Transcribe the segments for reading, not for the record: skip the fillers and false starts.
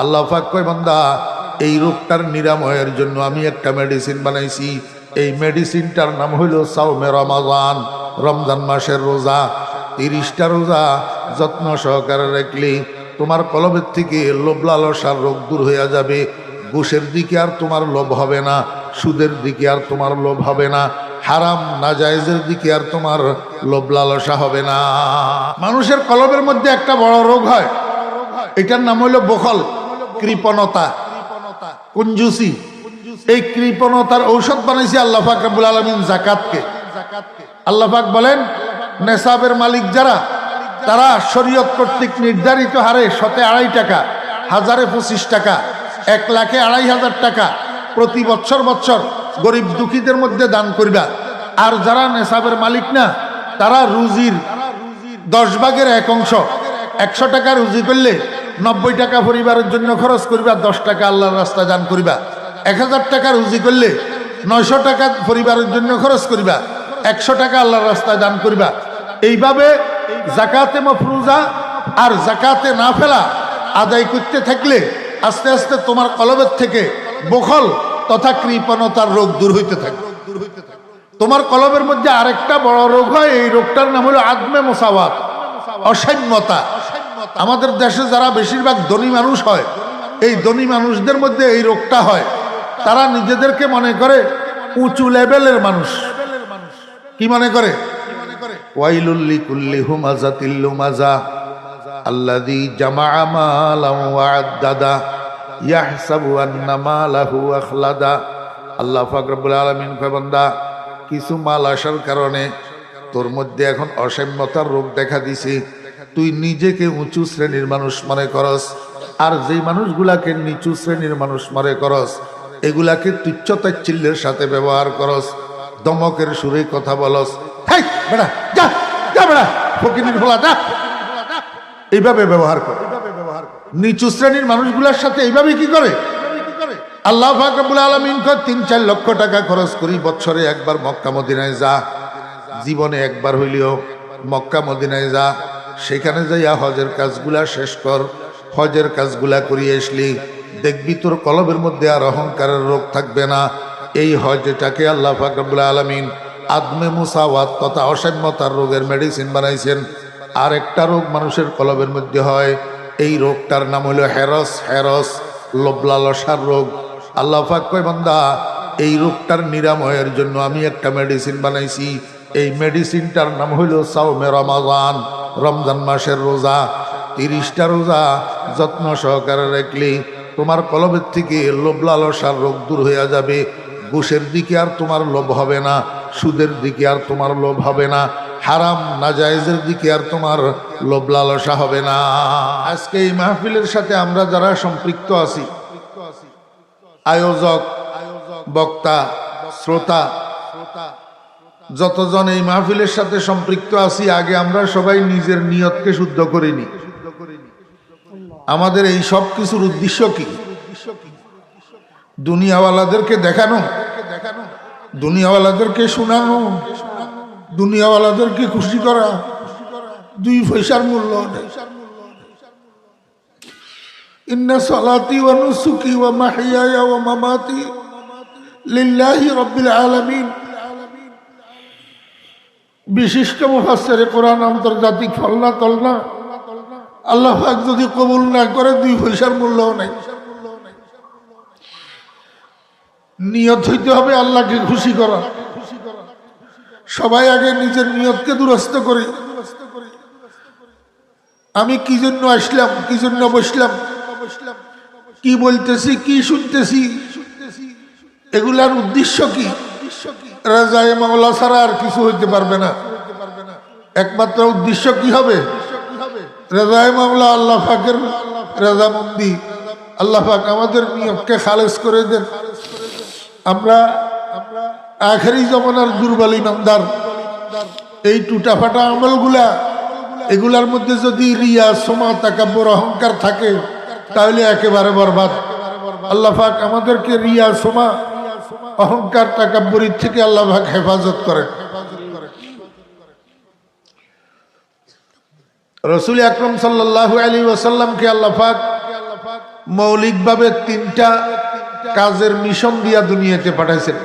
আল্লাহ পাক কয় বান্দা এই রোগটার নিরাময়ের জন্য আমি একটা মেডিসিন বানাইছি। এই মেডিসিনটার নাম হইল সাওমে রমাজান, রমজান মাসের রোজা। 30টা রোজা যত্ন সহকারে রাখলে তোমার কলবের থেকে লোভ লালসার রোগ দূর হয়ে যাবে। ঘুষের দিকে আর তোমার লোভ হবে না, সুদের দিকে আর তোমার লোভ হবে না, হারাম নাজায়েজের দিকে আর তোমার লোভ লালসা হবে না। মানুষের কলবের মধ্যে একটা বড় রোগ হয়, এটার নাম হইল বখল, কৃপণতা, কুঞ্জুসি। এই কৃপণতার ঔষধ বানাইছে আল্লাহ পাক রব্বুল আলামিন যাকাতকে। আল্লাহ পাক বলেন নেসাবের মালিক যারা, তারা শরীয়ত কর্তৃক নির্ধারিত হারে 2.5 টাকা, 1025 টাকা, 1,02,000 টাকা প্রতি বছর গরিব দুঃখীদের মধ্যে দান করবা। আর যারা নেসাবের মালিক না, তারা রুজির 10 ভাগের 1 অংশ, 100 টাকা রুজি করলে 90 টাকা পরিবারের জন্য খরচ করিবা, 10 টাকা আল্লাহর রাস্তায় দান করিবা। 1000 টাকা রুজি করলে 900 টাকা পরিবারের জন্য খরচ করিবা, 100 টাকা আল্লাহর রাস্তায় দান করিবা। এইভাবে জাকাতে মফরুজা আর জাকাতে নাফেলা আদায় করতে থাকলে আস্তে আস্তে তোমার কলবের থেকে বখল তথা কৃপণতার রোগ দূর হইতে থাকে। তোমার কলবের মধ্যে আরেকটা বড় রোগ হয়, এই রোগটার নাম হলো আদমে মুসাওয়াত, অসাম্যতা। আমাদের দেশে যারা বেশিরভাগ ধনী মানুষ হয়, এই ধনী মানুষদের মধ্যে এই রোগটা হয়। তারা নিজেদেরকে মনে করে উঁচু লেভেলের মানুষ। কি মনে করে? ওয়াইলুল লিকুল্লি হুমাযাতিল লুমাযা আল্লাযী জামাআ মালান ওয়া আদ্দাদা ইয়াহসাবু আন্না মালাহু আখলাদা। আল্লাহ পাক রব্বুল আলামিন কয় বান্দা, কিছু মাল আসার কারণে তোর মধ্যে এখন অসাম্যতার রোগ দেখা দিছে। তুই নিজেকে উঁচু শ্রেণীর মানুষ মনে করস, আর যেই মানুষগুলাকে নিচু শ্রেণীর মানুষ মনে করস, এগুলাকে তুচ্ছ তাচ্ছিল্যের সাথে ব্যবহার করস, দমকের সুরে কথা বলস। বেড়া যা যা, বেড়া ফকিরের ফলা যা, এইভাবে ব্যবহার করে। নিচু শ্রেণীর মানুষগুলোর সাথে এইভাবে কি করে? আল্লাহ পাক রব্বুল আলামিন কয় 3-4 লক্ষ টাকা খরচ করি বছরে একবার মক্কা মদিনায় যা, জীবনে একবার হইলেও মক্কা মদিনায় যা, সেখানে যাইয়া হজের কাজগুলা শেষ কর। হজের কাজগুলা করিয়ে আসলি দেখবি তোর কলবের মধ্যে আর অহংকারের রোগ থাকবে না। এই হজটাকে আল্লাহ পাক রব্বুল আলামিন আদমে মুসাওয়াত তথা অসাম্যতার রোগের মেডিসিন বানাইছেন। আর একটা রোগ মানুষের কলবের মধ্যে হয়, এই রোগটার নাম হলো হেরস, লোভ লালসার রোগ। আল্লাহ পাক কয় বান্দা এই রোগটার নিরাময়ের জন্য আমি একটা মেডিসিন বানাইছি। এই মেডিসিনটার নাম হইল সাওমে রমাজান, রমজান মাসের রোজা। 30টা রোজা যত্ন সহকারে রাখলে তোমার কলবের থেকে লোভ লালসার রোগ দূর হয়ে যাবে। ঘুষের দিকে আর তোমার লোভ হবে না, সুদের দিকে আর তোমার লোভ হবে না, হারাম নাজায়েজের দিকে আর তোমার লোভ লালসা হবে না। আজকে এই মাহফিলের সাথে আমরা যারা সম্পৃক্ত আছি, আয়োজক, বক্তা, শ্রোতা, যতজন এই মাহফিলের সাথে সম্পৃক্ত আছি, আগে আমরা সবাই নিজের নিয়তকে শুদ্ধ করিনি। আমাদের এই সব কিছুর উদ্দেশ্য কি? দুনিয়াওয়ালাদেরকে দেখানো, দুনিয়াওয়ালাদেরকে শোনানো, দুনিয়াওয়ালাদেরকে খুশি করা, 2 পয়সার মূল্য নেই। ইন্না সালাতি ওয়া নুসুকি ওয়া মাহইয়ায়া ওয়া মামাতি লিল্লাহি রাব্বিল আলামিন। বিশিষ্ট মুফাসসিরে কোরআন আন্তর্জাতিক ফলনা তলনা আল্লাহ পাক যদি কবুল না করে 2 পয়সার মূল্য নেই। নিয়ত হইতে হবে আল্লাহকে খুশি করা। সবাই আগে নিজের নিয়তকে দুরস্ত করি। আমি কি জন্য আসলাম, কি জন্য বসলাম, কি বলতেছি, কি শুনতেছি, এগুলার উদ্দেশ্য কি? রাজায়ে মাওলা ছাড়া আর কিছু হইতে পারবে না। একমাত্র উদ্দেশ্য কি হবে? রাজায়ে মাওলা, আল্লাহ পাকের রাজামন্দি। আল্লাহ পাক আমাদের নিয়তকে খালেস করে দেন। আমরা আখেরি জমানার দুর্বল ইমানদার, এই টুটাফাটা আমলগুলা, এগুলার মধ্যে যদি রিয়া, সোমা, তাকাব্বুর, অহংকার থাকে তাহলে একেবারে বরবাদ। আল্লাহ পাক আমাদেরকে রিয়া, সোমা, অহংকার, তাকাব্বুরির থেকে আল্লাহ পাক হেফাজত করেন। রাসূল আকরাম সাল্লাল্লাহু আলাইহি ওয়াসাল্লামকে আল্লাহ পাক মৌলিকভাবে তিনটা কাজের মিশন দিয়া দুনিয়াতে পাঠাইছেন।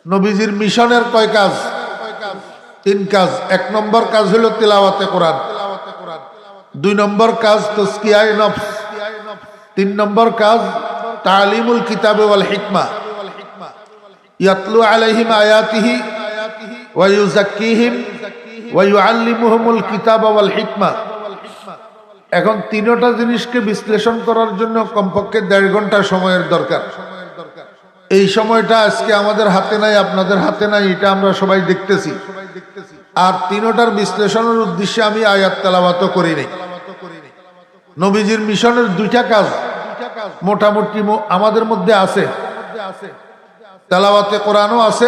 নবীজির মিশনের কয় কাজ? তিন কাজ। এক নম্বর কাজ হলো তিলাওয়াতে কোরআন, দুই নম্বর কাজ তাজকিয়ায়ে নফস, তিন নম্বর কাজ তালিমুল কিতাব ওয়াল হিকমা, ইয়াতলু আলাইহিম আয়াতিহি ওয়া ইউযাক্কিহিম ওয়া ইউআল্লিমুহুমুল কিতাব ওয়াল হিকমা। এখন তিনটা জিনিসকে বিশ্লেষণ করার জন্য কমপক্ষে 1.5 ঘন্টা সময়ের দরকার। এই সময়টা আজকে আমাদের হাতে নাই, আপনাদের হাতে নাই, এটা আমরা সবাই দেখতেছি। আর তিনটার বিশ্লেষণের উদ্দেশ্যে আমি আয়াত তেলাওয়াত করি নাই। নবীজির মিশনের দুইটা কাজ মোটামুটি আমাদের মধ্যে আছে, তেলাওয়াতে কোরআনও আছে,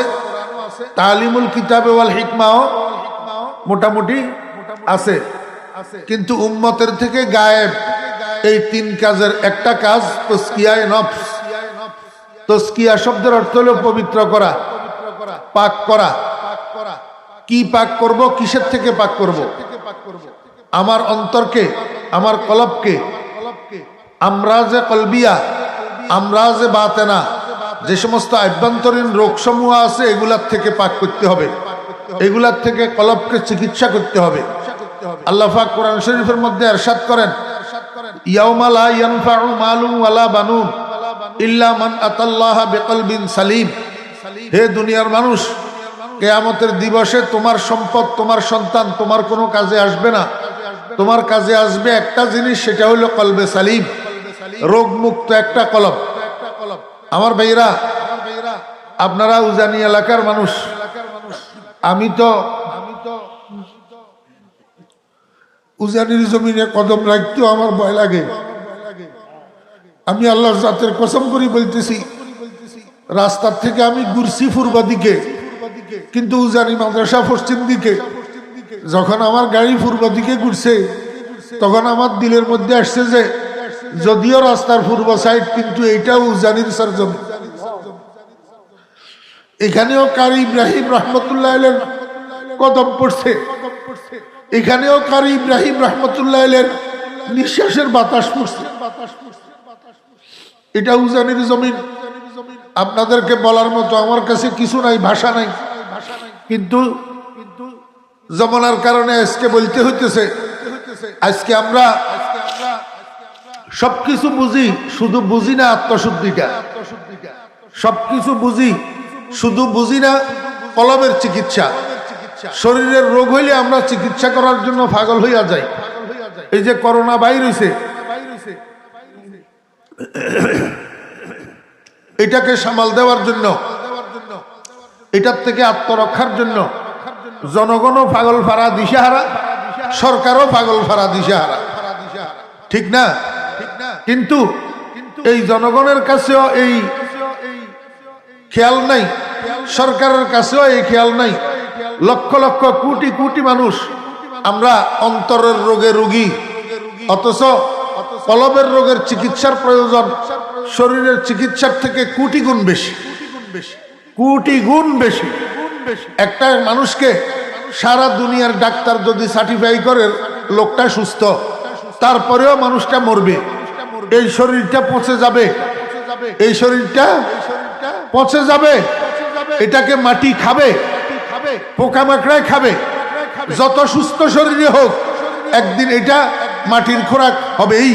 তালিমুল কিতাবে ওয়াল হিকমাও মোটামুটি আছে, কিন্তু উম্মতের থেকে গায়েব এই তিন কাজের একটা কাজ তাজকিয়ায়ে নফস। তাজকিয়া শব্দের অর্থ হলো পবিত্র করা, পাক করা। কি পাক করব? কিসের থেকে পাক করব? আমার অন্তরকে, আমার কলবকে, আমরাজে কলবিয়া, আমরাজে বাতেনা, যে সমস্ত আভ্যন্তরীণ রোগসমূহ আছে এগুলার থেকে পাক করতে হবে, এগুলার থেকে কলবকে চিকিৎসা করতে হবে। আল্লাহ পাক কোরআন শরীফের মধ্যে ইরশাদ করেন, ইয়াউমা লা ইয়ানফাউ মালুন ওয়ালা বানুন ইল্লা মান আতাল্লাহা বিকলবিন সালিম। হে দুনিয়ার মানুষ, কিয়ামতের দিবসে তোমার সম্পদ, তোমার সন্তান তোমার কোনো কাজে আসবে না। তোমার কাজে আসবে একটা জিনিস, সেটা হলো কলবে সালিম, রোগমুক্ত একটা কলব। আমার ভাইরা, আপনারা উজানি এলাকার মানুষ, আমি তো উজানির জমিনে কদম রাখতেও আমার ভয় লাগে। আমি আল্লাহর জাতের কসম করি বলতেছি, রাস্তার থেকে আমি ঘুরছি পূর্ব দিকে, কিন্তু উজানি মাদ্রাসা পশ্চিম দিকে। যখন আমার গাড়ি পূর্ব দিকে ঘুরছে, তখন আমার দিলের মধ্যে আসছে যে যদিও রাস্তার পূর্ব সাইড, কিন্তু এইটাও উজানির সার্জন। এখানেও কারি ইব্রাহিম রহমতুল্লাহ আলাইহির কদম পড়ছে, এখানেও কারি ইব্রাহিম রহমতুল্লাহ আলাইহির নিঃশ্বাসের বাতাস পড়ছে। এটা উজানির জমিন। আপনাদেরকে বলার মতো আমার কাছে কিছু নাই, ভাষা নাই, কিন্তু জমানার কারণে আজকে বলতে হইতেছে। আজকে আমরা সবকিছু বুঝি, শুধু বুঝি না আত্মশুদ্ধিটা। সবকিছু বুঝি, শুধু বুঝি না কলমের চিকিৎসা। শরীরের রোগ হইলে আমরা চিকিৎসা করার জন্য পাগল হইয়া যাই। এই যে করোনা ভাইরাসে, এটাকে সামাল দেওয়ার জন্য, এটার থেকে আত্মরক্ষার জন্য জনগণও পাগল ফারা দিশাহারা, সরকারও পাগল ফারা দিশাহারা, ঠিক না? কিন্তু এই জনগণের কাছেও এই খেয়াল নাই, সরকারের কাছেও এই খেয়াল নাই। লক্ষ লক্ষ কোটি কোটি মানুষ আমরা অন্তরের রোগে রোগী, অথচ কলবের রোগের চিকিৎসার প্রয়োজন শরীরের চিকিৎসার থেকে কোটি গুণ বেশি, কোটি গুণ বেশি। একটা মানুষকে সারা দুনিয়ার ডাক্তার যদি সার্টিফাই করে লোকটা সুস্থ, তারপরেও মানুষটা মরবে। এই শরীরটা পচে যাবে, এই শরীরটা পচে যাবে, এটাকে মাটি খাবে, পোকামাকড়ায় খাবে। যত সুস্থ শরীরে হোক, একদিন এটা মাটির খোরাক হবেই।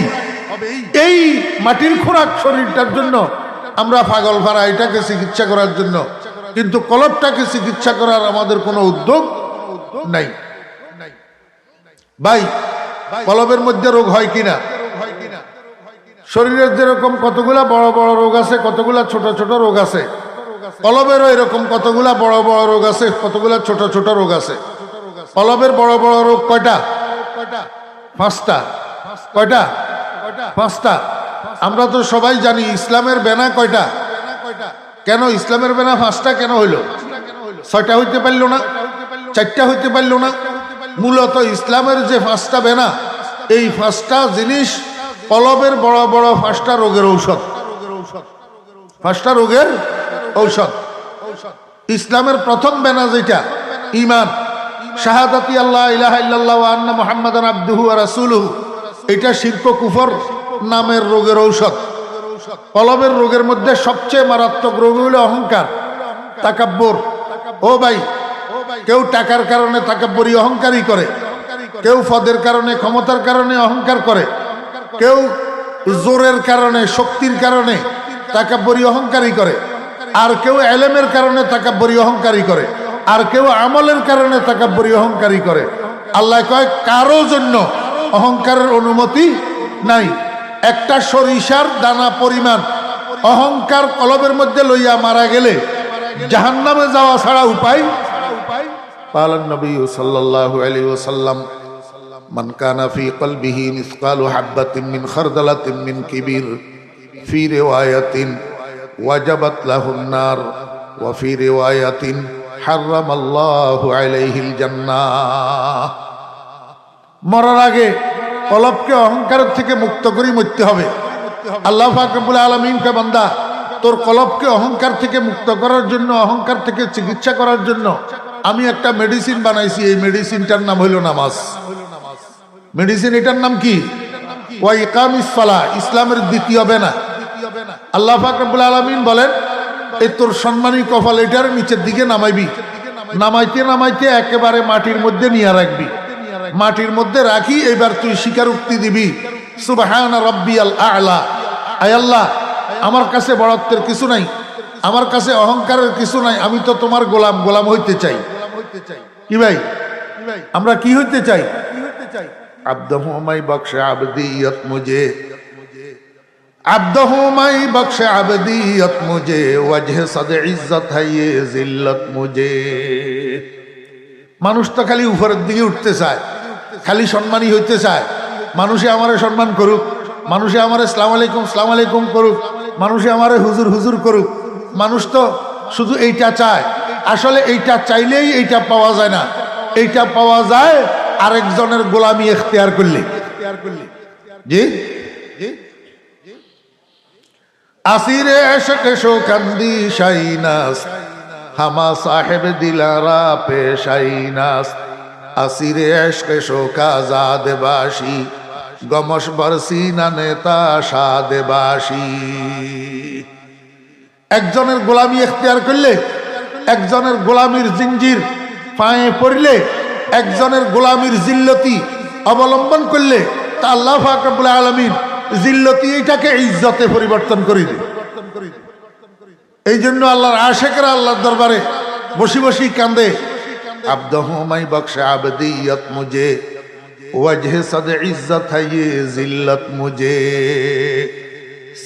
এই মাটির খোরাক শরীরটার জন্য আমরা পাগল ফারা এটাকে চিকিৎসা করার জন্য, কিন্তু কলবটাকে চিকিৎসা করার আমাদের কোনো উদ্যোগ নাই। ভাই, কলবের মধ্যে রোগ হয় কিনা? শরীরের যেরকম কতগুলা বড় বড় রোগ আছে, কতগুলা ছোট ছোট রোগ আছে, কলবেরও এরকম কতগুলা বড় বড় রোগ আছে, কতগুলা ছোট ছোট রোগ আছে। কলবের বড় বড় রোগ কয়টা? 5টা। কয়টা? 5টা। আমরা তো সবাই জানি ইসলামের বেনা কয়টা? কেন ইসলামের বেনা 5টা কেন হইল? 6টা হইতে পারল না, 4টা হইতে পারল না? মূলত ইসলামের যে 5টা বেনা, এই 5টা জিনিস কলবের বড় বড় 5টা রোগের ঔষধ। 5টা রোগের ঔষধ। ইসলামের প্রথম বেনা যেটা ঈমান, শাহাদাতি আল্লাহ ইলাহা ইল্লাল্লাহ ওয়া আন্না মুহাম্মাদান আবদুহু ওয়া রাসূলুহু, এটা শিরক ও কুফর নামের রোগের ঔষধ। কলবের রোগের মধ্যে সবচেয়ে মারাত্মক রোগ হলো অহংকার, তাকাব্বুর। ও ভাই, কেউ টাকার কারণে তাকাব্বুরি অহংকারই করে, কেউ পদের কারণে ক্ষমতার কারণে অহংকার করে, কেউ জোরের কারণে শক্তির কারণে তাকাব্বুরি অহংকারী করে, আর কেউ এলেমের কারণে তাকাব্বুরি অহংকারী করে, আর কেউ আমলের কারণে তাকাব্বুরি অহংকারী করে। আল্লাহ কয় কারো জন্য অহংকারের অনুমতি নাই। একটা সরিষার দানা পরিমাণ অহংকার কলবের মধ্যে লইয়া মারা গেলে জাহান্নামে যাওয়া ছাড়া উপায়। পালান নবী সাল্লাল্লাহু আলাইহি ওয়াসাল্লাম, মান কানা ফি কলবিহি মিসকালু হাববাতিন মিন খারদালাতিন মিন কিবির ফি রিওয়ায়াতিন ওয়াজাবাত লাহুন নার ওয়া ফি রিওয়ায়াতিন হারামাল্লাহু আলাইহিল জান্নাহ। মরার আগে কলবকে অহংকার থেকে মুক্ত করে মরতে হবে। আল্লাহ পাক রব্বুল আলামিন কে বান্দা, তোর কলবকে অহংকার থেকে মুক্ত করার জন্য, অহংকার থেকে চিকিৎসা করার জন্য আমি একটা মেডিসিন বানাইছি। এই মেডিসিনটার নাম হইল নামাজ। মেডিসিন এটার নাম কি? ওয়া ইকামিস সালাহ, ইসলামের দ্বিতীয় বেনা। আল্লাহ পাক রব্বুল আলামিন বলেন, এই তোর সম্মানী কপাল এটার নিচের দিকে নামাইবি, নামাইতে নামাইতে একেবারে মাটির মধ্যে নিয়ে রাখবি। মাটির মধ্যে রাখি এবার তুই স্বীকারোক্তি দিবি, সুবহান রাব্বিয়াল আ'লা। আয় আল্লাহ, আমার কাছে বড়ত্বের কিছু নাই, আমার কাছে অহংকারের কিছু নাই, আমি তো তোমার গোলাম, গোলাম হইতে চাই। কি ভাই, আমরা কি হইতে চাই? আব্দহু মাই বখশে আবদিয়ত মুঝে, আব্দহু মাই বখশে আবদিয়ত মুঝে, ওয়াজহে সদ ইজ্জত है ये जिल्लत मुझे। মানুষ তো খালি উপরের দিকে উঠতে চায়, খালি সম্মানী হইতে চায়। মানুষে আমারে সম্মান করুক, মানুষে আমারে সালাম আলাইকুম সালাম আলাইকুম করুক, মানুষে আমারে হুজুর হুজুর করুক। মানুষ তো শুধু এইটা চায়। আসলে এইটা চাইলেই এইটা পাওয়া যায় না, এইটা পাওয়া যায় আরেকজনের গোলামি এখতিয়ার করলে। জি, আসিরে এশক শোকান্দি শাইনাস, হামা সাহেব দিলারা পেশাইনাস। আসিরে এশক শোকাজাদ বাসি, গমশ বরসি না নেতা সাদেবাসী। একজনের গোলামি এখতিয়ার করলে, একজনের গোলামির জিঞ্জির পায়ে পড়লে, একজনের গোলামির জিল্লতি অবলম্বন করলে তা আল্লাহ পাক রব্বুল আলামিন জিল্লতি এটাকে ইজ্জতে পরিবর্তন করে দেয়। এই জন্য আল্লাহর আশিকরা আল্লাহর দরবারে বসি বসি কান্দে, আব্দহু মাই বখশে আবদিয়ত মুঝে, ওয়াজহে সদ ইজ্জত है ये जिल्लत मुझे।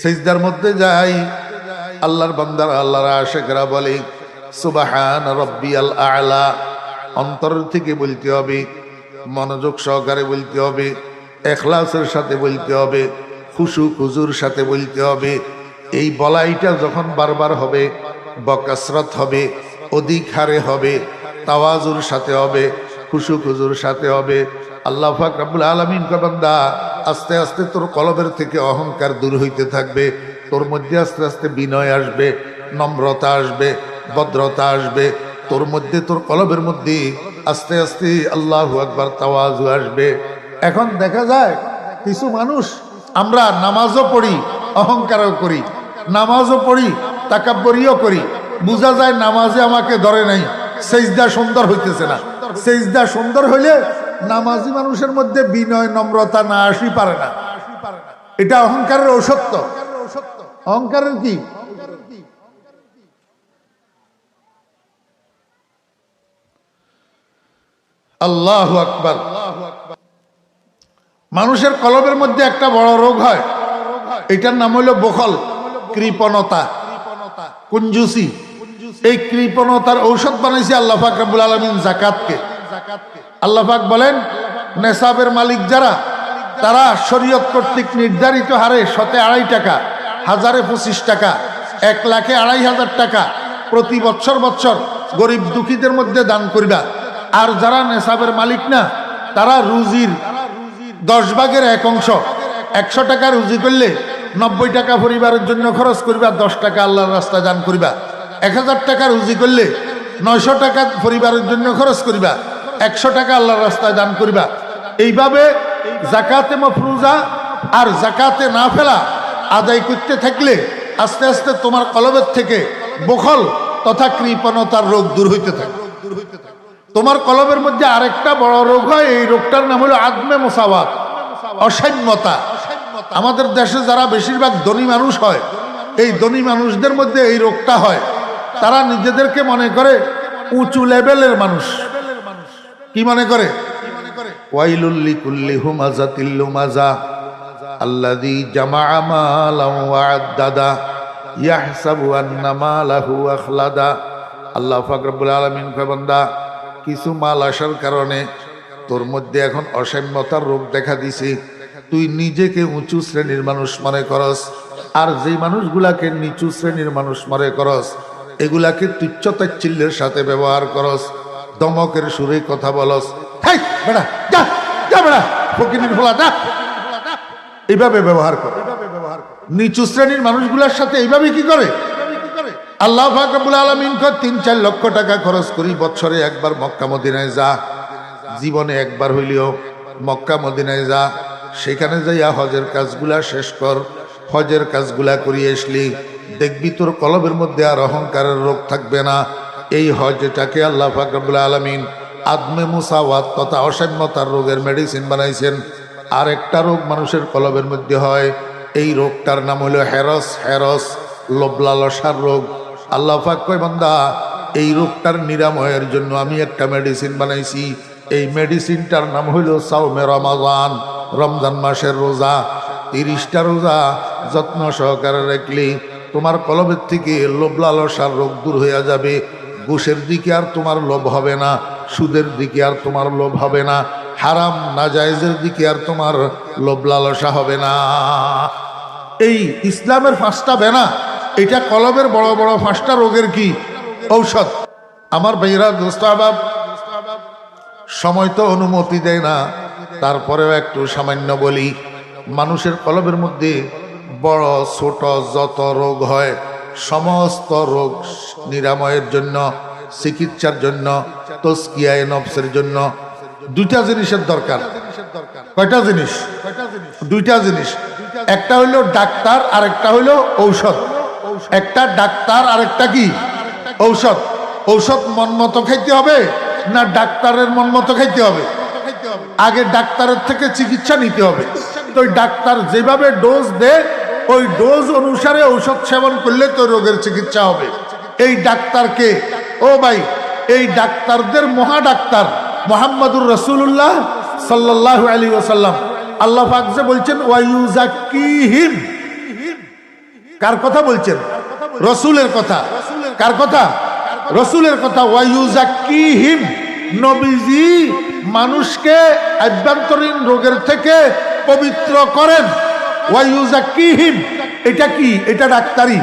সিজদার মধ্যে যাই, আল্লাহর বান্দারা, আল্লাহর আশিকরা বলে সুবহান রাব্বিয়াল আ'লা। অন্তর থেকে বলতে হবে, মনোযোগ সহকারে বলতে হবে, ইখলাসের সাথে বলতে হবে, খুশু খুজুর সাথে বলতে হবে। এই বলাইটা যখন বারবার হবে, বকসরত হবে, অধিক হারে হবে, তাওয়াজুর সাথে হবে, খুশু খুজুর সাথে হবে। আল্লাহ পাক রব্বুল আলামিন কে বান্দা, আস্তে আস্তে তোর কলবের থেকে অহংকার দূর হইতে থাকবে। তোর মধ্যে আস্তে আস্তে বিনয় আসবে, নম্রতা আসবে, ভদ্রতা আসবে। তোর মধ্যে, তোর কলবের মধ্যে আস্তে আস্তে আল্লাহু আকবার তাওয়াজু আসবে। এখন দেখা যায় কিছু মানুষ, আমরা নামাজও পড়ি, অহংকারও করি, নামাজও পড়ি, তাকাব্বুরিও করি। বোঝা যায় নামাজে আমাকে ধরে নাই, সেজদা সুন্দর হইতেছে না। সেজদা সুন্দর হইলে নামাজি মানুষের মধ্যে বিনয় নম্রতা না আসি পারে না। এটা অহংকারের ঔষধ। অহংকারের কি? আল্লাহু আকবার। মানুষের কলবের মধ্যে একটা বড় রোগ হয়, এটার নাম হলো বখল, কৃপণতা, কুঞ্জুসি। এই কৃপণতার ঔষধ বানাইছে আল্লাহ পাক রব্বুল আলামিন যাকাতকে। আল্লাহ পাক বলেন, নেসাবের মালিক যারা, তারা শরীয়ত কর্তৃক নির্ধারিত হারে 2.5 টাকা, 1025 টাকা, 1,02,500 টাকা প্রতি বছর বছর গরিব দুঃখীদের মধ্যে দান করিবা। আর যারা নেসাবের মালিক না, তারা রুজির 10 ভাগের 1 অংশ, 100 টাকা রুজি করলে 90 টাকা পরিবারের জন্য খরচ করিবা, 10 টাকা আল্লাহর রাস্তায় দান করিবা। 1000 টাকা রুজি করলে 900 টাকা পরিবারের জন্য খরচ করিবা, 100 টাকা আল্লাহর রাস্তায় দান করিবা। এইভাবে যাকাতে মাফরুজা আর জাকাতে না ফেলা আদায় করতে থাকলে আস্তে আস্তে তোমার কলবের থেকে বখল তথা কৃপণতার রোগ দূর হইতে থাকে। তোমার কলবের মধ্যে আরেকটা বড় রোগ হয়, এই রোগটার নাম হলো আদমে মুসাওয়াত, অসাম্যতা। আমাদের দেশে যারা বেশিরভাগ ধনী মানুষ হয়, এই ধনী মানুষদের মধ্যে এই রোগটা হয়। তারা নিজেদেরকে মনে করে উঁচু লেভেলের মানুষ। কি মনে করে? ওয়াইলুল লিকুল্লি হুমাযাতিল লুমাযা আল্লাযী জামাআ মালান ওয়া আদ্দাদা ইয়াহসাবু আন্না মালাহু আখলাদা। আল্লাহ পাক রব্বুল আলামিন কয়, বান্দা, কিছু মাল আসার কারণে তোর মধ্যে এখন অসাম্যতার রোগ দেখা দিছে। তুই নিজেকে উঁচু শ্রেণীর মানুষ মনে করস, আর যেই মানুষগুলাকে নিচু শ্রেণীর মানুষ মনে করস এগুলাকে তুচ্ছ তাচ্ছিল্যের সাথে ব্যবহার করস, দমকের সুরে কথা বলস। হেই বেটা, যা যা বেটা, ফকিরের ফলা যা, এইভাবে ব্যবহার কর। নিচু শ্রেণীর মানুষগুলোর সাথে এইভাবে কি করে? আল্লাহ পাক রব্বুল আলামিন ৩-৪ লক্ষ টাকা খরচ করি বছরে একবার মক্কা মদিনায় যা, জীবনে একবার হইলেও মক্কা মদিনায় যা, সেখানে যাইয়া হজের কাজগুলা শেষ কর। হজের কাজগুলা করিয়ে আসলি, দেখবি তোর কলবের মধ্যে আর অহংকারের রোগ থাকবে না। এই হজ এটাকে আল্লাহ পাক রব্বুল আলামিন আদমে মুসাওয়াত তথা অসাম্যতার রোগের মেডিসিন বানাইছেন। আর একটা রোগ মানুষের কলবের মধ্যে হয়, এই রোগটার নাম হলো হেরস। হেরস লোভ লালসার রোগ। আল্লাহ পাক কয়, বান্দা, এই রোগটার নিরাময়ের জন্য আমি একটা মেডিসিন বানাইছি। এই মেডিসিনটার নাম হইল সাওমে রমাজান, রমজান মাসের রোজা। 30টা রোজা যত্ন সহকারে রাখলে তোমার কলবের থেকে লোভ লালসার রোগ দূর হয়ে যাবে। ঘুষের দিকে আর তোমার লোভ হবে না, সুদের দিকে আর তোমার লোভ হবে না, হারাম নাজায়েজের দিকে আর তোমার লোভ লালসা হবে না। এই ইসলামের 5টা বেনা, এটা কলবের বড় বড় 5টা রোগের কি ঔষধ। আমার ভাইরা, দোস্ত আহবাব, সময় তো অনুমতি দেয় না, তারপরেও একটু সামান্য বলি। মানুষের কলবের মধ্যে বড় ছোট যত রোগ হয়, সমস্ত রোগ নিরাময়ের জন্য, চিকিৎসার জন্য, তাজকিয়ায়ে নফসের জন্য 2টা জিনিসের দরকার। কয়টা জিনিস? 2টা জিনিস। একটা হইলো ডাক্তার, আর একটা হইলো ঔষধ। একটা ডাক্তার, আর একটা কি ঔষধ। ঔষধ মন মতো খাইতে হবে না ডাক্তারের মন মতো খাইতে হবে? আগে ডাক্তারের থেকে চিকিৎসা নিতে হবে। তো ওই ডাক্তার যেভাবে ডোজ দেয়, ওই ডোজ অনুসারে ঔষধ সেবন করলে তো রোগের চিকিৎসা হবে। এই ডাক্তারকে, ও ভাই, এই ডাক্তারদের মহা ডাক্তার মুহাম্মদুর রাসূলুল্লাহ সাল্লাল্লাহু আলাইহি ওয়াসাল্লাম, আল্লাহ পাক যে বলছেন ওয়ায়ুযাক্কিহিম, কার কথা বলছেন? রাসূলের কথা। কার কথা? রাসূলের কথা। ওয়ায়ুযাক্কিহিম, নবীজি মানুষকে আভ্যন্তরীণ রোগের থেকে পবিত্র করেন। ওয়ায়ুযাক্কিহিম, এটা কি? এটা ডাক্তারি।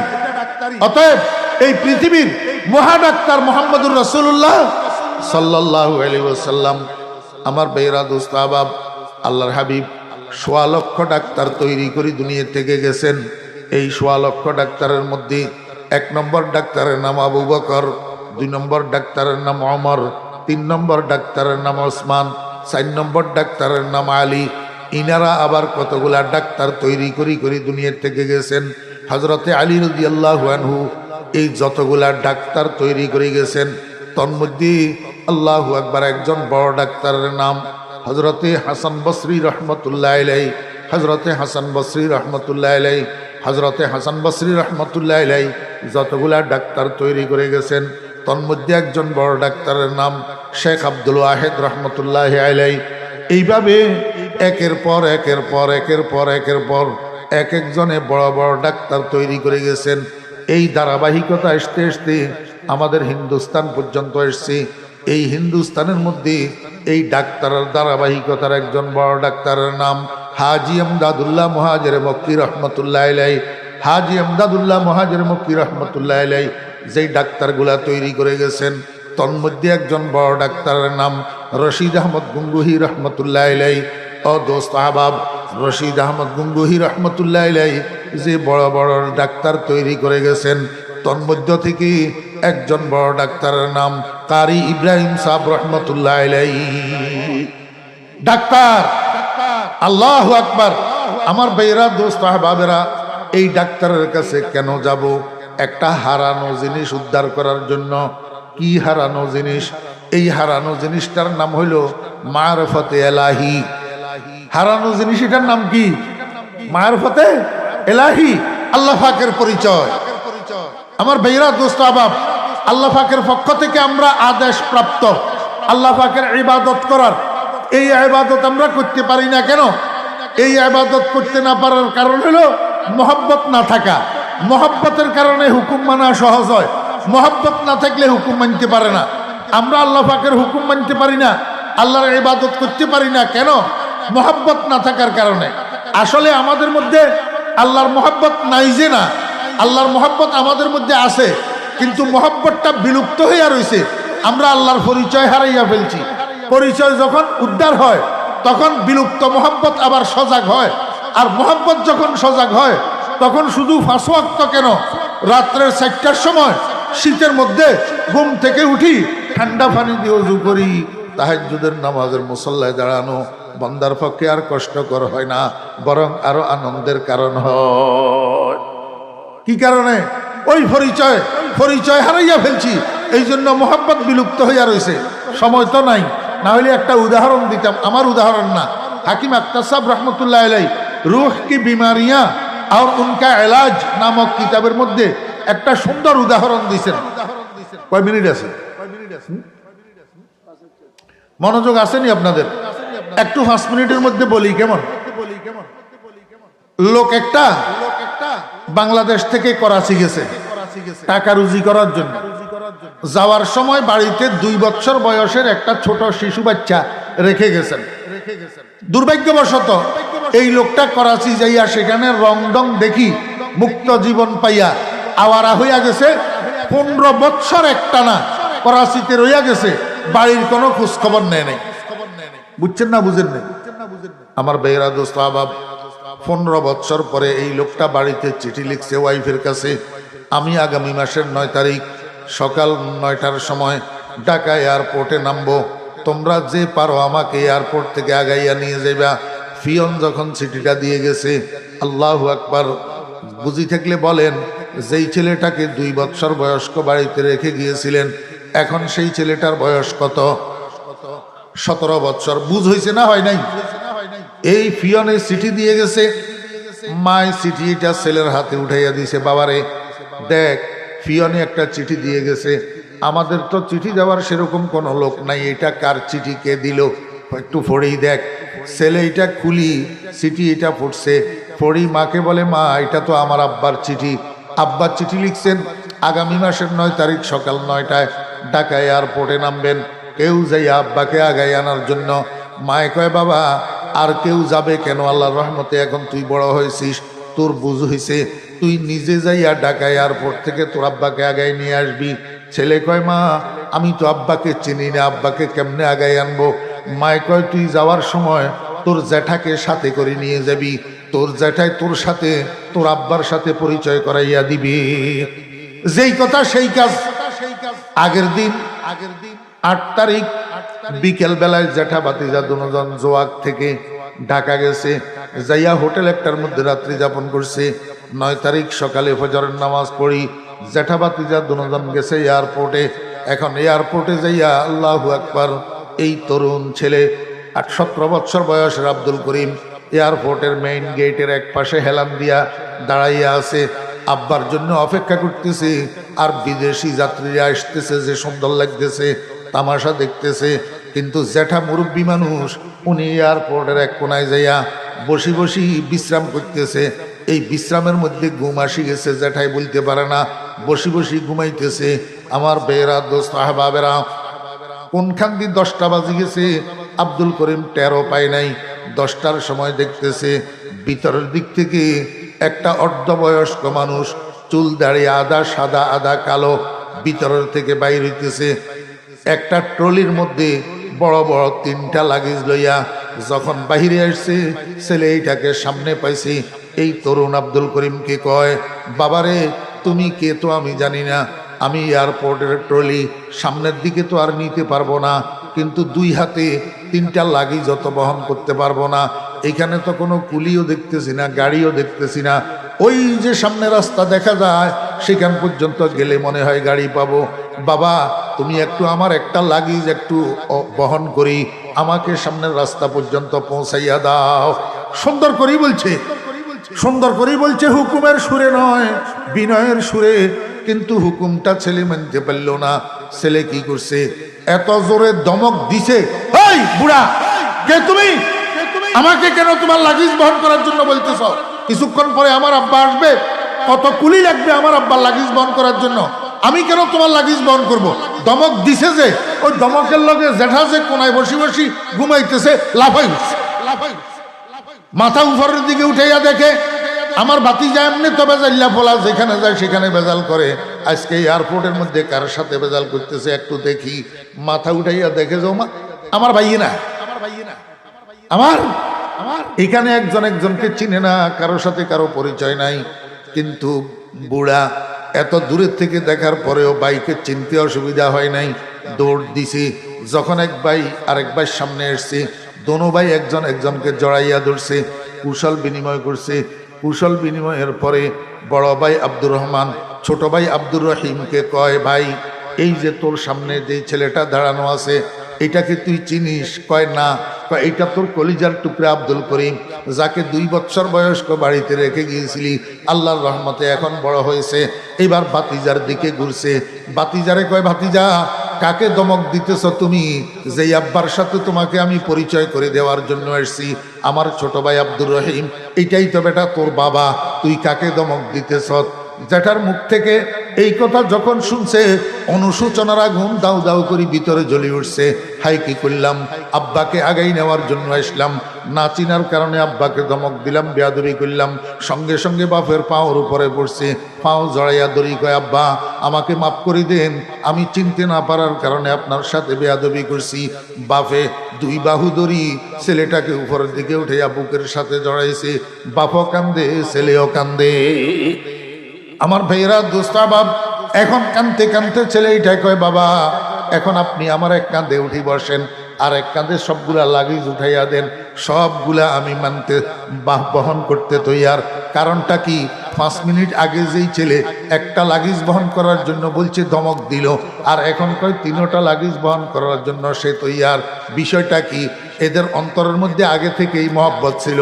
অতএব এই পৃথিবীর মহা ডাক্তার মুহাম্মদুর রাসূলুল্লাহ সাল্লাল্লাহু আলাইহি ওয়াসাল্লাম, আমার ভাইরা, দোস্ত আহবাব, আল্লাহর হাবিব 1.25 লক্ষ ডাক্তার তৈরি করে দুনিয়া থেকে গেছেন। এই 1.25 লক্ষ ডাক্তারের মধ্যে 1 নম্বর ডাক্তারের নাম আবু বকর, 2 নম্বর ডাক্তারের নাম ওমর, 3 নম্বর ডাক্তারের নাম ওসমান, 4 নম্বর ডাক্তারের নাম আলী। ইনারা আবার কতগুলা ডাক্তার তৈরি করে দুনিয়া থেকে গেছেন। হযরতে আলী রাদিয়াল্লাহু আনহু এই যতগুলা ডাক্তার তৈরি করে গেছেন, তন্মধ্যে আল্লাহু আকবার, একজন বড় ডাক্তারের নাম হযরতে হাসান বসরি রহমতুল্লাহ আলাইহি। হযরতে হাসান বসরি রহমতুল্লাহ আলাইহি, হযরতে হাসান বসরি রহমতুল্লাহ আলাইহি যতগুলা ডাক্তার তৈরি করে গেছেন, তন্মধ্যে একজন বড় ডাক্তারের নাম শেখ আব্দুল ওয়াহিদ রহমতুল্লাহ আলাইহি। এইভাবে একের পর এক একজনে বড় বড় ডাক্তার তৈরি করে গেছেন। এই ধারাবাহিকতা আসতে আসতে আমাদের হিন্দুস্তান পর্যন্ত এসছে। এই হিন্দুস্তানের মধ্যে এই ডাক্তারের ধারাবাহিকতার একজন বড় ডাক্তারের নাম হাজি এমদাদুল্লাহ মুহাজির মক্কি রহমতুল্লাহ আলাইহি। হাজি এমদাদুল্লাহ মুহাজির মক্কি রহমতুল্লাহ আলাইহি যেই ডাক্তারগুলা তৈরি করে গেছেন, তন্মধ্যে একজন বড় ডাক্তারের নাম রশিদ আহমদ গঙ্গুহি রহমতুল্লাহ আলাইহি। ও দোস্ত আহবাব, রশিদ আহমদ গঙ্গুহি রহমতুল্লাহ আলাইহি যে বড় বড় ডাক্তার তৈরি করে গেছেন, তন্মধ্য থেকে একজন বড় ডাক্তারের নাম কারি ইব্রাহিম সাহেব রহমতুল্লাহ আলাইহি। ডাক্তার, আল্লাহু আকবার। আমার ভাইয়েরা, দোস্ত আহবাবেরা, এই ডাক্তারের কাছে কেন যাব? একটা হারানো জিনিস উদ্ধার করার জন্য। কি হারানো জিনিস? এই হারানো জিনিসটার নাম হইল মারফতে এলাহি। হারানো জিনিস, এটার নাম কি? মারফতে এলাহি, আল্লাহ পাকের পরিচয়। আমার ভাইয়েরা, দোস্ত আহবাব, আল্লাহ পাকের পক্ষ থেকে আমরা আদেশ প্রাপ্ত আল্লাহ পাকের ইবাদত করার। এই ইবাদত আমরা করতে পারি না কেন? এই ইবাদত করতে না পারার কারণ হলো মহব্বত না থাকা। মহব্বতের কারণে হুকুম মানা সহজ হয়, মহব্বত না থাকলে হুকুম মানতে পারে না। আমরা আল্লাহ পাকের হুকুম মানতে পারি না, আল্লাহর ইবাদত করতে পারি না কেন? মহব্বত না থাকার কারণে। আসলে আমাদের মধ্যে আল্লাহর মহব্বত নাই যে না, আল্লাহর মহব্বত আমাদের মধ্যে আছে, কিন্তু মহব্বতটা বিলুপ্ত হইয়া রয়েছে। আমরা আল্লাহর পরিচয় হারাইয়া ফেলছি। পরিচয় যখন উদ্ধার হয় তখন বিলুপ্ত মহব্বত আবার সজাগ হয়। আর মহব্বত যখন সজাগ হয় তখন শুধু 5 ওয়াক্ত কেন, রাত্রের 4টার সময় শীতের মধ্যে ঘুম থেকে উঠি, ঠান্ডা পানি দিয়ে ওযু করি, তাহাজ্জুদের নামাজের মুসল্লায় দাঁড়ানো বান্দার পক্ষে আর কষ্টকর হয় না, বরং আরো আনন্দের কারণ হয়। কি কারণে? ওই পরিচয় হারাইয়া ফেলছি, এই জন্য মহব্বত বিলুপ্ত হইয়া রয়েছে। সময় তো নাই, না হলে একটা উদাহরণ দিতাম। আমার উদাহরণ না, হাকিম আখতার সাহেব রহমতুল্লাহ আলাই রূহ কি বিমারিয়া আর উনকা এলাজ নামক কিতাবের মধ্যে একটা সুন্দর উদাহরণ দিয়েছেন। কয় মিনিট আছে? মনোযোগ আসেনি আপনাদের? একটু 5 মিনিটের মধ্যে বলি, কেমন? লোক একটা বাংলাদেশ থেকে করাচি গেছে টাকা রুজি করার জন্য। যাওয়ার সময় বাড়িতে 2 বছর বয়সের একটা ছোট শিশু বাচ্চা রেখে গেছেন। দুর্ভাগ্যবশত এই লোকটা করাচি যাইয়া সেখানে রংডং দেখি মুক্ত জীবন পাইয়া আওয়ারা হইয়া গেছে। 15 বছর একটানা করাচিতে রইয়া গেছে, বাড়ির কোনো খোঁজ খবর নেয় নাই। বুঝছেন না? বুঝেন নাই? আমার ভাইয়েরা, দোস্ত আহবাব, 15 বছর পরে এই লোকটা বাড়িতে চিঠি লিখছে ওয়াইফের কাছে, আমি আগামী মাসের 9 তারিখ সকাল 9টার সময় ঢাকা এয়ারপোর্টে নামবো, তোমরা যে পারো আমাকে এয়ারপোর্ট থেকে আগাইয়া নিয়ে যাইবা। ফিয়ন যখন চিঠিটা দিয়ে গেছে, আল্লাহু আকবার, বুঝি থাকলে বলেন, যেই ছেলেটাকে 2 বছর বয়স্ক বাড়িতে রেখে গিয়েছিলেন, এখন সেই ছেলেটার বয়স কত? 17 বছর। বুঝ হয়েছে না হয় নাই? এই ফিয়নে চিঠি দিয়ে গেছে, মায় চিঠিটা ছেলের হাতে উঠাইয়া দিছে, বাবারে দেখ, ফিয়নে একটা চিঠি দিয়ে গেছে, আমাদের তো চিঠি দেওয়ার সেরকম কোনো লোক নাই, এটা কার চিঠি, কে দিল, একটু পড়েই দেখ। ছেলে এটা খুলি, চিঠি এটা পড়ছে, পড়ি মাকে বলে, মা এটা তো আমার আব্বার চিঠি। আব্বার চিঠি লিখছেন আগামী মাসের 9 তারিখ সকাল 9টায় ঢাকা এয়ারপোর্টে নামবেন, কেউ যাই আব্বাকে আগাই আনার জন্য। মায়ে কয়, বাবা আর কেউ যাবে কেন? আল্লাহর রহমতে এখন তুই বড় হয়েছিস, তোর বুঝ হয়েছে, তুই নিজে যাইয়া ঢাকা এয়ারপোর্ট থেকে তোর আব্বাকে আগাই নিয়ে আসবি। ছেলে কয়, মা আমি তো আব্বাকে চিনি না, আব্বাকে কেমনে আগাই আনবো? মায়ে কয়, তুই যাওয়ার সময় তোর জ্যাঠাকে সাথে করে নিয়ে যাবি, তোর জ্যাঠাই তোর সাথে তোর আব্বার সাথে পরিচয় করাইয়া দিবি। যেই কথা সেই কাজ। আগের দিন 8 তারিখ বিকেল বেলায় জ্যাঠা ভাতিজা দুজন জোয়াক থেকে ঢাকা গেছে, যাইয়া হোটেল একটার মধ্যে রাত্রি যাপন করছে। 9 তারিখ সকালে ফজরের নামাজ পড়ি জ্যাঠা ভাতিজা দুজন গেছে এয়ারপোর্টে। এখন এয়ারপোর্টে যাইয়া আল্লাহু আকবার, এই তরুণ ছেলে 17 বছর বয়সের আব্দুল করিম এয়ারপোর্টের মেইন গেটের এক পাশে হেলান দিয়া দাঁড়াইয়া আছে, আব্বার জন্য অপেক্ষা করতেছে। আর বিদেশি যাত্রীরা আসতেছে, যে সুন্দর লাগতেছে, তামাশা দেখতেছে। কিন্তু জ্যাঠা মুরব্বী মানুষ, উনি এয়ারপোর্টের এক কোনায় যাইয়া বসি বসি বিশ্রাম করতেছে। এই বিশ্রামের মধ্যে ঘুম আসি গেছে, জ্যাঠাই বলতে পারে না, বসি বসি ঘুমাইতেছে। আমার বেয়েরা, দোস্ত আহবাবেরা, কোনখান দিয়ে 10টা বাজে গেছে, আব্দুল করিম টেরও পায় নাই। 10টার সময় দেখতেছে ভিতরের দিক থেকে একটা অর্ধবয়স্ক মানুষ, চুল দাড়ি আধা সাদা আধা কালো, ভিতরের থেকে বাইর হইতেছে। একটা ট্রলির মধ্যে বড় বড় 3টা লাগেজ লইয়া যখন বাহিরে আসছে, ছেলে এইটাকে সামনে পাইছি। এই তরুণ আব্দুল করিমকে কয়, বাবারে তুমি কে তো আমি জানি না, আমি এয়ারপোর্টের ট্রলি সামনের দিকে তো আর নিতে পারবো না, কিন্তু 2 হাতে 3টা লাগেজ যত বহন করতে পারবো না, এখানে তো কোনো কুলিও দেখতেছি না, গাড়িও দেখতেছি না। ওই যে সামনে রাস্তা দেখা যায় সেখান পর্যন্ত গেলে মনে হয় গাড়ি পাবো। বাবা তুমি একটু আমার একটা লাগেজ একটু বহন করি, আমাকে সামনের রাস্তা পর্যন্ত পৌঁছাইয়া দাও। সুন্দর করেই বলছে, সুন্দর করেই বলছে, হুকুমের সুরে নয়, বিনয়ের সুরে। কিন্তু হুকুমটা ছেলে মানতে পারল না। ছেলে কি করছে, এত জোরে দমক দিছে, এই বুড়া কে তুমি, আমাকে কেন তোমার লাগেজ বহন করার জন্য বলতেছ? কিছুক্ষণ পরে আমার আব্বা আসবে, কত কুলি লাগবে আমার আব্বার লাগেজ বহন করার জন্য, আমি কেন তোমার লাগেজ বহন করব? দমক দিছে যে, ওই দমকের লগে জেঠা যে কোনায় বসি বসি ঘুমাইতেছে, লাফাই উঠছে। মাথা উপরের দিকে উঠাইয়া দেখে আমার ভাতিজা এমনি তো বেজাল্লা পোলা, যেখানে যায় সেখানে বেজাল করে। আজকে এয়ারপোর্টের মধ্যে কার সাথে বেজাল করতেছে একটু দেখি। মাথা উঠাইয়া দেখে যাও, মা আমার ভাই না, আমার এখানে একজন একজনকে চিনে না, কারোর সাথে কারো পরিচয় নাই। কিন্তু বুড়া এত দূরের থেকে দেখার পরেও বাইকে চিনতে অসুবিধা হয় নাই, দৌড় দিছি। যখন এক ভাই আরেক ভাই সামনে এসছে, দোনো ভাই একজন একজনকে জড়াইয়া ধরছে, কুশল বিনিময় করছে। কুশল বিনিময়ের পরে বড় ভাই আব্দুর রহমান ছোট ভাই আব্দুর রহিমকে কয়, ভাই এই যে তোর সামনে যে ছেলেটা দাঁড়ানো আছে এটাকে তুই চিনিস? কয় না। কয় এটা তোর কলিজার টুকরা আব্দুল করিম, যাকে 2 বছর বয়স্ক বাড়িতে রেখে গিয়েছিলি, আল্লাহর রহমতে এখন বড় হয়েছে। এবার ভাতিজার দিকে ঘুরছে। ভাতিজারে কয়, ভাতিজা কাকে দমক দিতেছ তুমি? যেই আব্বার সাথে তোমাকে আমি পরিচয় করে দেওয়ার জন্য এসেছি, আমার ছোট ভাই আব্দুর রহিম, এটাই তো বেটা তোর বাবা, তুই কাকে দমক দিতেছ? জেঠার মুখ থেকে এই কথা যখন শুনছে, অনুশোচনার আগুন দাউ দাউ করে ভিতরে জ্বলে উঠছে। হাই কি করলাম, আব্বাকে আগাই নেওয়ার জন্য আসলাম, না চিনার কারণে আব্বাকে ধমক দিলাম, বেয়াদবি করলাম। সঙ্গে সঙ্গে বাপের পাওয়ার উপরে পড়ছে, পাও জড়াইয়া দড়ি কয়, আব্বা আমাকে মাফ করে দেন, আমি চিনতে না পারার কারণে আপনার সাথে বেয়াদবি করছি। বাপে 2 বাহু দড়ি ছেলেটাকে উপরের দিকে উঠাইয়া বুকের সাথে জড়াইছে। বাপও কান্দে, ছেলেও কান্দে। আমার ভাইয়েরা, দোস্ত বাপ, এখন কানতে কানতে ছেলে এইটাই কয়, বাবা এখন আপনি আমার এক কাঁধে উঠি বসেন, আর এক কাঁধে সবগুলা লাগেজ উঠাইয়া দেন, সবগুলা আমি মানতে বহন করতে তৈয়ার। কারণটা কি, 5 মিনিট আগে যেই ছেলে একটা লাগেজ বহন করার জন্য বলছে ধমক দিল, আর এখন কয় 3টা লাগেজ বহন করার জন্য সে তৈয়ার। বিষয়টা কি, এদের অন্তরের মধ্যে আগে থেকেই মহব্বত ছিল।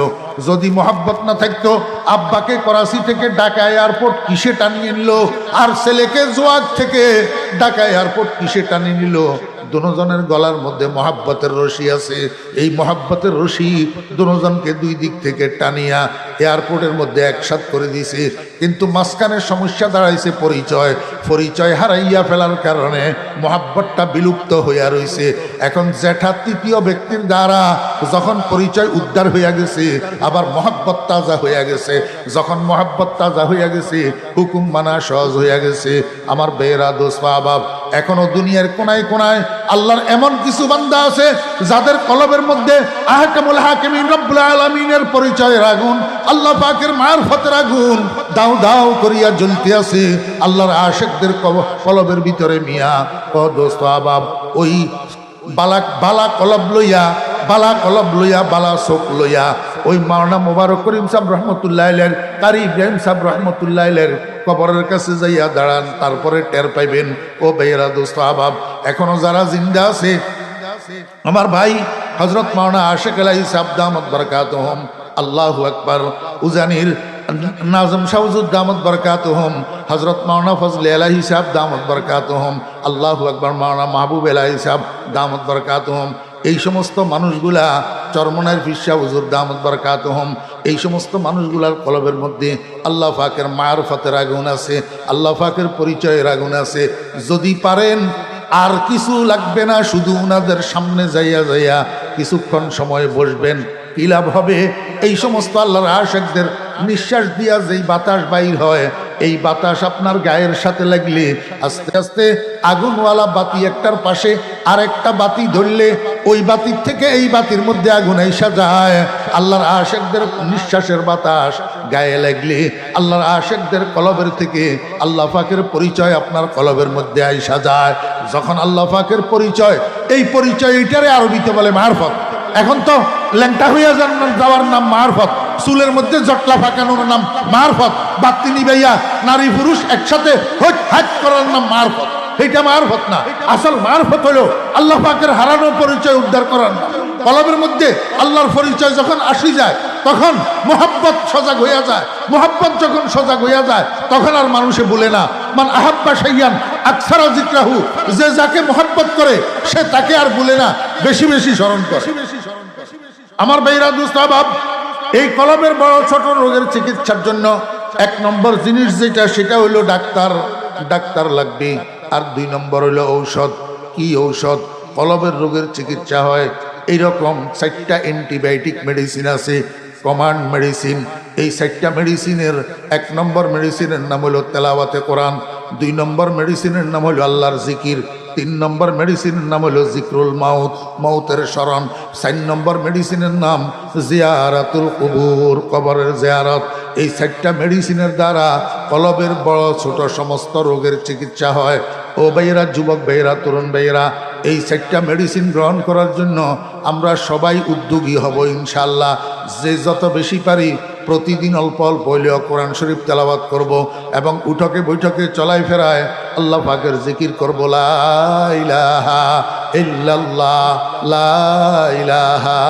যদি মহব্বত না থাকতো, আব্বাকে করাচি থেকে ঢাকা এয়ারপোর্ট কিসে টানিয়ে নিল, আর ছেলেকে জোয়াক থেকে ঢাকা এয়ারপোর্ট কিসে টানিয়ে নিল? দুজনের গলার মধ্যে মহাব্বতের রশি আছে। এই মহাব্বতের রশি দুজনকে 2 দিক থেকে টানিয়া এয়ারপোর্টের মধ্যে একসাথ করে দিয়েছে। কিন্তু মাঝখানের সমস্যা দাঁড়াইছে পরিচয়। পরিচয় হারাইয়া ফেলার কারণে মহাব্বতটা বিলুপ্ত হইয়া রয়েছে। এখন জ্যাঠা 3য় ব্যক্তির দ্বারা যখন পরিচয় উদ্ধার হইয়া গেছে, আবার মহাব্বত তাজা হইয়া গেছে। যখন মহাব্বত তাজা হইয়া গেছে, হুকুম মানা সহজ হইয়া গেছে। আমার বেয়েরা, দোস্ত বাপ, এখনো দুনিয়ার কোনায় কোনায় আল্লাহর এমন কিছু বান্দা আছে যাদের কলবের মধ্যে আহকামুল হাকিমিন রব্বুল আলামিনের পরিচয়ের আগুন, আল্লাহ পাকের মারফতের আগুন দাউ দাউ করিয়া জ্বলতে আছে। আল্লাহর আশিকদের কলবের ভিতরে মিয়া ও দোস্ত আবাব, ওই বালা কলব লইয়া, বালা চোখ লইয়া ওই মাওলানা মোবারক করিম সাহেব রহমতুল্লাহ আলাইহির, কারি ইব্রাহিম সাহেব রহমতুল্লাহ আলাইহির কবরের কাছে যাইয়া দাঁড়ান, তারপরে টের পাইবেন। ও ভাইয়েরা, দোস্ত আবাব, এখনো যারা জিন্দা আছে, আমার ভাই হযরত মাওলানা আশিক আলাইহি সাহেব দামাত বরকাতুহুম, আল্লাহু আকবার, উজানির নাজম শাহজুদ দামাত বরকাতুহুম, হযরত মাওলানা ফজলে আলাইহি সাহেব দামাত বরকাতুহুম, আল্লাহু আকবার, মাওলানা মাহবুব আলাইহি সাহেব দামাত বরকাতুহুম, এই সমস্ত মানুষগুলা, চরমনার ফিরসা হুজুর দামাত বরকাতুহুম, এই সমস্ত মানুষগুলার কলবের মধ্যে আল্লাহ পাকের মারফতের আগুন আছে, আল্লাহ পাকের পরিচয়ের আগুন আছে। যদি পারেন আর কিছু লাগবে না, শুধু উনাদের সামনে যাইয়া কিছুক্ষণ সময় বসবেন, কি লাভ হবে? এই সমস্ত আল্লাহর আশিকদের নিঃশ্বাস দিয়া যেই বাতাস বাইর হয়, এই বাতাস আপনার গায়ের সাথে লাগলে আস্তে আস্তে আগুনওয়ালা বাতি একটার পাশে আরেকটা বাতি ধরলে ওই বাতির থেকে এই বাতির মধ্যে আগুন আইসা যায়। আল্লাহর আশিকদের নিঃশ্বাসের বাতাস গায়ে লাগলে আল্লাহর আশিকদের কলবের থেকে আল্লাহ পাকের পরিচয় আপনার কলবের মধ্যে আইসা যায়। যখন আল্লাহ পাকের পরিচয়, এই পরিচয়, এইটারে আরবিতে বলে মারফত। এখন তো ল্যাংটা হইয়া যাওয়ার নাম মারফত, চুলের মধ্যে জটলা ফাঁকানোর নাম মারফত, বাতি নিবাইয়া নারী পুরুষ একসাথে হইট হাট করার নাম মারফত। এটা মারফত না, আসল মারফত হলো আল্লাহ পাকের হারানো পরিচয় উদ্ধার করার নাম। কলবের মধ্যে আল্লাহর পরিচয় যখন আসি যায় তখন মোহাব্বত সজাগ হইয়া যায়। মোহাব্বত যখন সজাগ হইয়া যায় তখন আর মানুষে বলে না মান আহাব্বা শাইয়ান আকসারা যিকরাহু, যে যাকে মোহাব্বত করে সে তাকে আর বলে না, বেশি বেশি স্মরণ করে। আমার ভাইরা দোস্ত আহবাব, এই কলবের বড় ছোট রোগের চিকিৎসার জন্য এক নম্বর জিনিস যেটা সেটা হইলো ডাক্তার লাগবে। আর দুই নম্বর হইলো ঔষধ। কি ঔষধ? কলবের রোগের চিকিৎসা হয় এইরকম 4টা অ্যান্টিবায়োটিক মেডিসিন আছে, কমান্ড মেডিসিন। এই 4টা মেডিসিনের 1 নম্বর মেডিসিনের নাম হলো তেলাওয়াতে কোরআন, 2 নম্বর মেডিসিনের নাম হলো আল্লাহর জিকির, 3 নম্বর মেডিসিনের নাম হলো জিক্রুল মাউত, মৌতের স্মরণ, 4 নম্বর মেডিসিনের নাম জিয়ারাতুল কুবুর, কবরের জিয়ারত। এই 4টা মেডিসিনের দ্বারা কলবের বড় ছোট সমস্ত রোগের চিকিৎসা হয়। ও ভাইয়েরা, যুবক ভাইয়েরা, তরুণ ভাইয়েরা, এই 4টা মেডিসিন গ্রহণ করার জন্য আমরা সবাই উদ্যোগী হব ইনশাআল্লাহ। যে যত বেশি পারি প্রতিদিন অল্প অল্প হইলেও কোরআন শরীফ তেলাওয়াত করব এবং উঠকে বৈঠকে চলাই ফেরায় আল্লাহ পাকের জিকির করব, লা ইলাহা ইল্লাল্লাহ, লা ইলাহা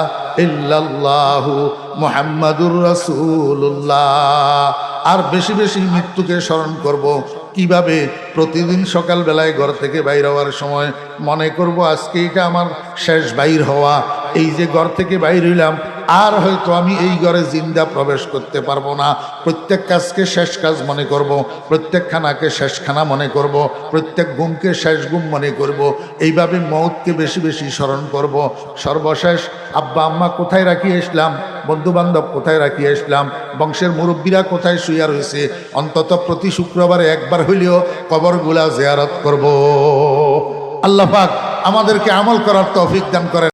ইল্লাল্লাহু মুহাম্মাদুর রাসূলুল্লাহ। আর বেশি বেশি মৃত্যুকে স্মরণ করব। কিভাবে? প্রতিদিন সকালবেলায় ঘর থেকে বাইর হওয়ার সময় মনে করব আজকে এটা আমার শেষ বাইর হওয়া। এই যে ঘর থেকে বাইর হইলাম, আর হয়তো আমি এই ঘরে জিন্দা প্রবেশ করতে পারবো না। প্রত্যেক কাজকে শেষ কাজ মনে করব, প্রত্যেক খানাকে শেষ খানা মনে করব, প্রত্যেক ঘুমকে শেষ ঘুম মনে করব। এইভাবে মৌতকে বেশি বেশি স্মরণ করব। সর্বশেষ আব্বা আম্মা কোথায় রাখিয়ে আসলাম, বন্ধু বান্ধব কোথায় রাখিয়ে আসলাম, বংশের মুরব্বীরা কোথায় শুইয়া রয়েছে, অন্তত প্রতি শুক্রবারে একবার হইলেও কবরগুলা জিয়ারত করব। আল্লাহ পাক আমাদেরকে আমল করার তৌফিক দান করেন।